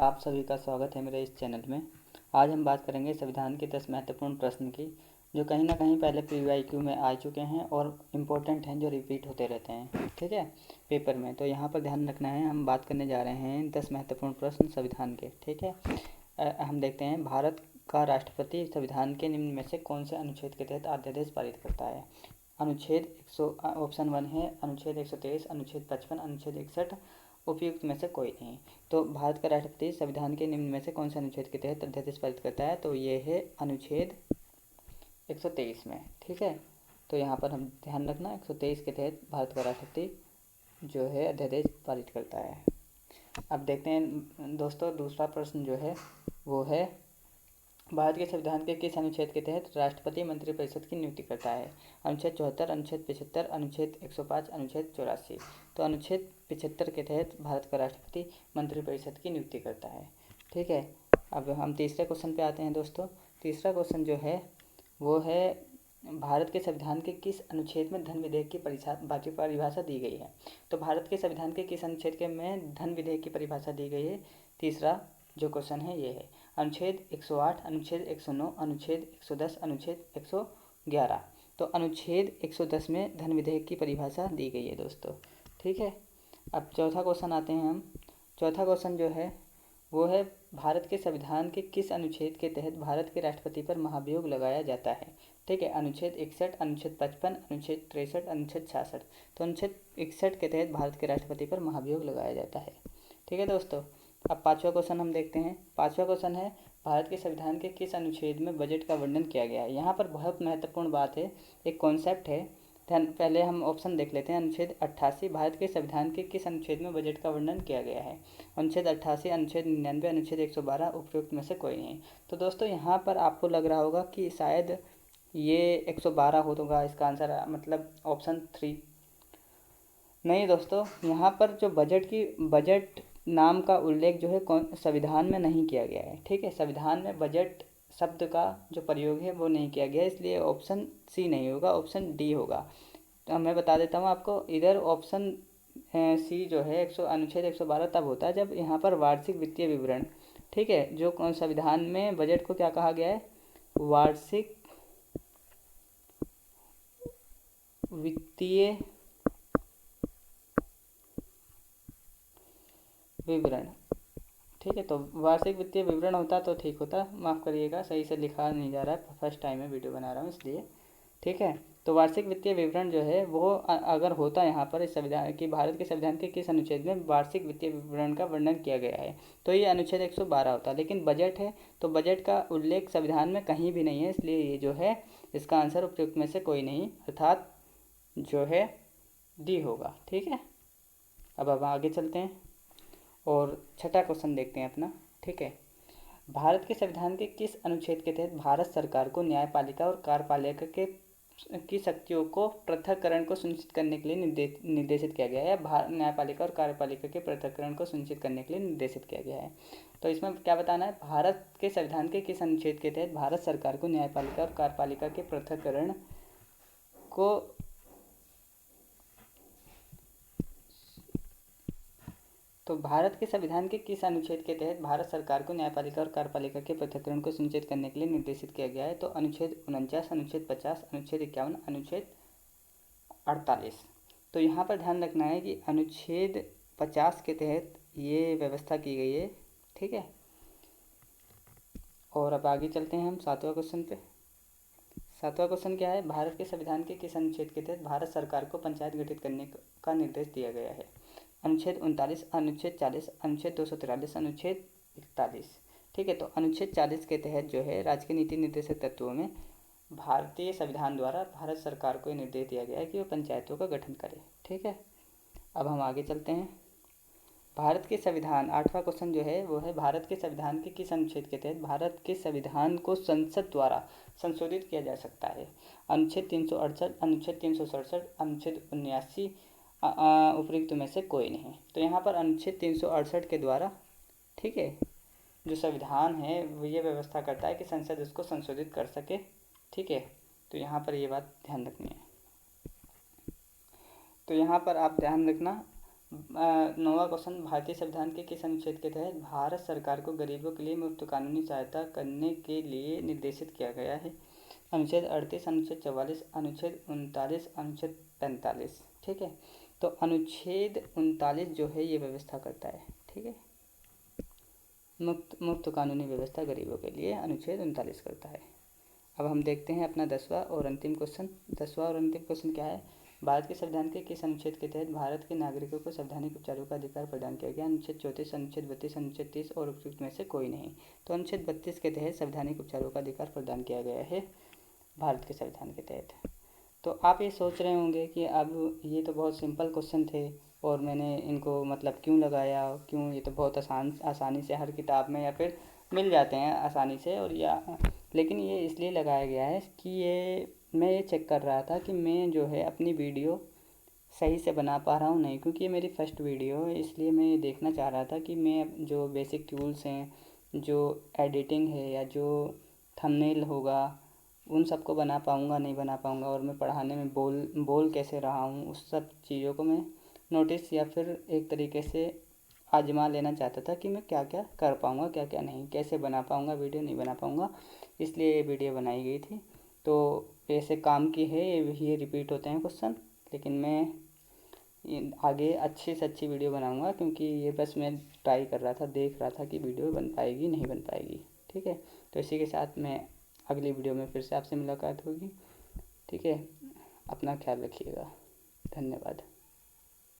आप सभी का स्वागत है मेरे इस चैनल में। आज हम बात करेंगे संविधान के 10 महत्वपूर्ण प्रश्न की, जो कहीं ना कहीं पहले PYQ में आ चुके हैं और इम्पोर्टेंट हैं, जो रिपीट होते रहते हैं, ठीक है, पेपर में। तो यहाँ पर ध्यान रखना है, हम बात करने जा रहे हैं 10 महत्वपूर्ण प्रश्न संविधान के, ठीक है। हम देखते हैं, भारत का राष्ट्रपति संविधान के निम्न में से कौन से अनुच्छेद के तहत अध्यादेश पारित करता है। अनुच्छेद 100 ऑप्शन 1 है अनुच्छेद 123, अनुच्छेद 55, अनुच्छेद 61, उपयुक्त में से कोई नहीं। तो भारत का राष्ट्रपति संविधान के निम्न में से कौन से अनुच्छेद के तहत अध्यादेश पारित करता है, तो ये है अनुच्छेद 123 में, ठीक है। तो यहाँ पर हम ध्यान रखना, 123 के तहत भारत का राष्ट्रपति जो है अध्यादेश पारित करता है। अब देखते हैं दोस्तों, दूसरा प्रश्न जो है वो है, भारत के संविधान के किस अनुच्छेद के तहत राष्ट्रपति मंत्रिपरिषद की नियुक्ति करता है। अनुच्छेद 74, अनुच्छेद 75, अनुच्छेद 105, अनुच्छेद 84। तो अनुच्छेद 75 के तहत भारत का राष्ट्रपति मंत्रिपरिषद की नियुक्ति करता है, ठीक है। अब हम तीसरे क्वेश्चन पे आते हैं दोस्तों। तीसरा क्वेश्चन जो है वो है, भारत के संविधान के किस अनुच्छेद में धन विधेयक की परिभाषा दी गई है। तो भारत के संविधान के किस अनुच्छेद के में धन विधेयक की परिभाषा दी गई है। तीसरा जो क्वेश्चन है ये है अनुच्छेद 108, अनुच्छेद 109, अनुच्छेद 110, अनुच्छेद 111। तो अनुच्छेद 110 में धन विधेयक की परिभाषा दी गई है दोस्तों, ठीक है। अब चौथा क्वेश्चन आते हैं हम। चौथा क्वेश्चन जो है वो है, भारत के संविधान के किस अनुच्छेद के तहत भारत के राष्ट्रपति पर महाभियोग लगाया जाता है, ठीक है। अनुच्छेद 61, अनुच्छेद 55, अनुच्छेद 63, अनुच्छेद 66। तो अनुच्छेद 61 के तहत भारत के राष्ट्रपति पर महाभियोग लगाया जाता है, ठीक है दोस्तों। अब पांचवा क्वेश्चन हम देखते हैं। पांचवा क्वेश्चन है, भारत के संविधान के किस अनुच्छेद में बजट का वर्णन किया गया है। यहाँ पर बहुत महत्वपूर्ण बात है, एक कॉन्सेप्ट है, ध्यान। पहले हम ऑप्शन देख लेते हैं। अनुच्छेद 88, भारत के संविधान के किस अनुच्छेद में बजट का वर्णन किया गया है। अनुच्छेद 88, अनुच्छेद 99, अनुच्छेद 112, उपयुक्त में से कोई नहीं। तो दोस्तों यहाँ पर आपको लग रहा होगा कि शायद ये 112 होगा इसका आंसर, मतलब ऑप्शन 3। नहीं दोस्तों, यहाँ पर जो बजट नाम का उल्लेख जो है संविधान में नहीं किया गया है, ठीक है। संविधान में बजट शब्द का जो प्रयोग है वो नहीं किया गया, इसलिए ऑप्शन सी नहीं होगा, ऑप्शन डी होगा। तो मैं बता देता हूँ आपको, इधर ऑप्शन सी जो है अनुच्छेद 112 तब होता है जब यहाँ पर वार्षिक वित्तीय विवरण, ठीक है, जो संविधान में बजट को क्या कहा गया है, वार्षिक वित्तीय विवरण, ठीक है। तो वार्षिक वित्तीय विवरण होता तो ठीक होता, माफ़ करिएगा, सही से लिखा नहीं जा रहा है, फर्स्ट टाइम में वीडियो बना रहा हूँ इसलिए, ठीक है। तो वार्षिक वित्तीय विवरण जो है वो अगर होता यहाँ पर इस संविधान की, भारत के संविधान के किस अनुच्छेद में वार्षिक वित्तीय विवरण का वर्णन किया गया है, तो ये अनुच्छेद 112 होता। लेकिन बजट है तो बजट का उल्लेख संविधान में कहीं भी नहीं है, इसलिए ये जो है इसका आंसर उपयुक्त में से कोई नहीं, अर्थात जो है डी होगा, ठीक है। अब आगे चलते हैं और छठा क्वेश्चन देखते हैं अपना, ठीक है। भारत के संविधान के किस अनुच्छेद के तहत भारत सरकार को न्यायपालिका और कार्यपालिका के की शक्तियों को पृथक्करण को सुनिश्चित करने के लिए निर्देशित किया गया है। न्यायपालिका और कार्यपालिका के पृथक्करण को सुनिश्चित करने के लिए निर्देशित किया गया है। तो इसमें क्या बताना है, भारत के संविधान के किस अनुच्छेद के तहत भारत सरकार को न्यायपालिका और कार्यपालिका के पृथक्करण को तो भारत के संविधान के किस अनुच्छेद के तहत भारत सरकार को न्यायपालिका और कार्यपालिका के पृथक्करण को सुनिश्चित करने के लिए निर्देशित किया गया है। तो अनुच्छेद 49, अनुच्छेद 50, अनुच्छेद 51, अनुच्छेद 48। तो यहाँ पर ध्यान रखना है कि अनुच्छेद 50 के तहत ये व्यवस्था की गई है, ठीक है। और अब आगे चलते हैं हम सातवां क्वेश्चन पे। सातवां क्वेश्चन क्या है, भारत के संविधान के किस अनुच्छेद के तहत भारत सरकार को पंचायत गठित करने का निर्देश दिया गया है। अनुच्छेद 39, अनुच्छेद 40, अनुच्छेद 243, अनुच्छेद 41, ठीक है। तो अनुच्छेद 40 के तहत जो है राजकीय नीति निर्देशक तत्वों में भारतीय संविधान द्वारा भारत सरकार को निर्देश दिया गया है कि वो पंचायतों का गठन करे, ठीक है। अब हम आगे चलते हैं। भारत के संविधान, आठवां क्वेश्चन जो है वो है, भारत के संविधान के किस अनुच्छेद के तहत भारत के संविधान को संसद द्वारा संशोधित किया जा सकता है। अनुच्छेद 368, अनुच्छेद 367, अनुच्छेद 79, उपयुक्त में से कोई नहीं। तो यहाँ पर अनुच्छेद 368 के द्वारा, ठीक है, जो संविधान है वो ये व्यवस्था करता है कि संसद उसको संशोधित कर सके, ठीक है। तो यहाँ पर ये बात ध्यान रखनी है। तो यहाँ पर आप ध्यान रखना, 9वां क्वेश्चन, भारतीय संविधान के किस अनुच्छेद के तहत भारत सरकार को गरीबों के लिए मुफ्त कानूनी सहायता करने के लिए निर्देशित किया गया है? अनुच्छेद 38, अनुच्छेद 44, अनुच्छेद 39, अनुच्छेद 45। ठीक है, तो अनुच्छेद 39 जो है ये व्यवस्था करता है, ठीक है, मुफ्त कानूनी व्यवस्था गरीबों के लिए अनुच्छेद 39 करता है। अब हम देखते हैं अपना 10वां और अंतिम क्वेश्चन। 10वां और अंतिम क्वेश्चन क्या है? भारत के संविधान के किस अनुच्छेद के तहत भारत के नागरिकों को संवैधानिक उपचारों का अधिकार प्रदान किया गया? अनुच्छेद 34, अनुच्छेद 32, अनुच्छेद 30 और उपयुक्त में से कोई नहीं। तो अनुच्छेद 32 के तहत संवैधानिक उपचारों का अधिकार प्रदान किया गया है भारत के संविधान के तहत। तो आप ये सोच रहे होंगे कि अब ये तो बहुत सिंपल क्वेश्चन थे और मैंने इनको मतलब क्यों लगाया, क्यों, ये तो बहुत आसानी से हर किताब में या फिर मिल जाते हैं आसानी से, और या लेकिन ये इसलिए लगाया गया है कि ये मैं ये चेक कर रहा था कि मैं जो है अपनी वीडियो सही से बना पा रहा हूँ नहीं, क्योंकि ये मेरी फर्स्ट वीडियो है, इसलिए मैं ये देखना चाह रहा था कि मैं जो बेसिक टूल्स हैं, जो एडिटिंग है या जो थंबनेल होगा, उन सबको बना पाऊँगा नहीं बना पाऊँगा, और मैं पढ़ाने में बोल कैसे रहा हूँ, उस सब चीज़ों को मैं नोटिस या फिर एक तरीके से आजमा लेना चाहता था कि मैं क्या क्या कर पाऊँगा, क्या क्या नहीं, कैसे बना पाऊँगा वीडियो, नहीं बना पाऊँगा, इसलिए ये वीडियो बनाई गई थी। तो ऐसे काम की है, ये रिपीट होते हैं क्वेश्चन, लेकिन मैं आगे अच्छी से अच्छी वीडियो बनाऊँगा, क्योंकि ये बस मैं ट्राई कर रहा था, देख रहा था कि वीडियो बन पाएगी नहीं बन पाएगी। ठीक है, तो इसी के साथ मैं अगली वीडियो में फिर से आपसे मुलाकात होगी। ठीक है, अपना ख्याल रखिएगा। धन्यवाद।